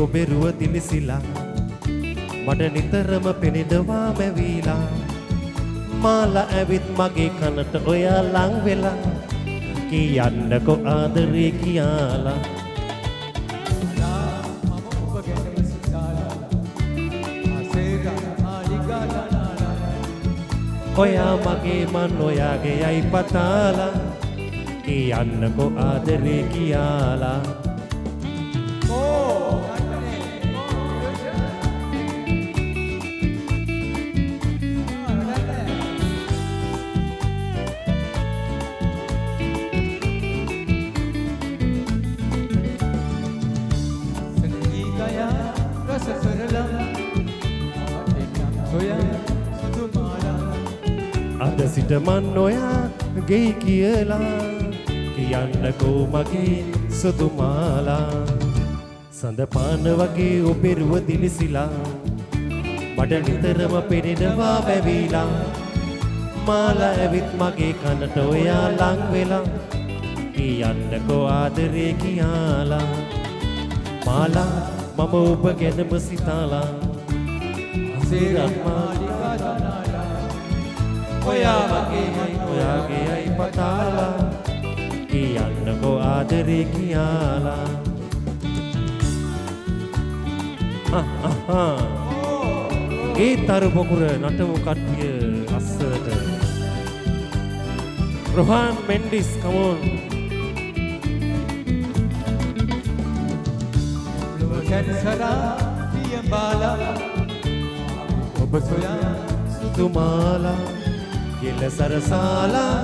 ඔබේ රුව දිලිසිලා මට නිතරම පෙනෙනවා මැවිලා මාලා ඇවිත් මගේ කනට ඔයා ලං වෙලා කියන්නකෝ ආදරේ කියලා ඔයා මගේ මන් ඔයාගේ යයි පතාලා කියන්නකෝ ආදරේ කියලා අද සිට මන් ඔයා ගෙයි කියලා කියන්නකෝ මගේ සුදු මාලා සඳ පාන වගේ ඔබේ රුව දිලිසිලා මට නිතරම පෙනෙනවා වැවිලා මාලා ඇවිත් මගේ කනට ඔයා ලං වෙලා කියන්නකෝ ආදරේ කියලා මාලා මම ඔබ ගැනම සිතාලා ඔයා වගේ ඔයාගේ අයි පතාලා කියන්නකෝ ආදරේ කියලා ගීතරු පොකුර නටමු කට්ටිය අස්සට රොහාන් මෙන්ඩිස් come on කැන්සරා පියඹාලා ඔබ සොයා සුදුමාලා ගෙල සරසාලා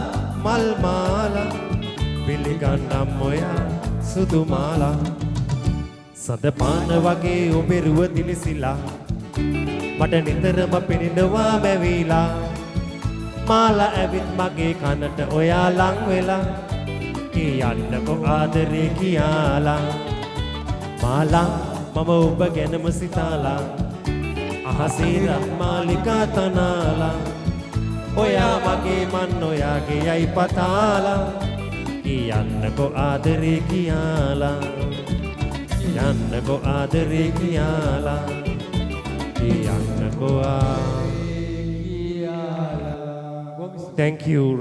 මල් මාලා පිළිගන්නම් ඔයා සුදුමාලා සඳ පාන වගේ ඔබේ රුව දිලිසිලා මට නිතරම පෙනෙනවා මැවිලා මාලා ඇවිත් මගේ කනට ඔයා ලං වෙලා කියන්නකෝ ආදරේ කියලා මාලා මම ඔබ ගැනම සිතාලා අහසේ රත්මාලිකා තනාලා ඔයා මගේ මන් ඔයාගේ යයි පතාලා කියන්නකෝ ආදරේ කියලා කියන්නකෝ ආදරේ කියලා කියන්නකෝ Thank you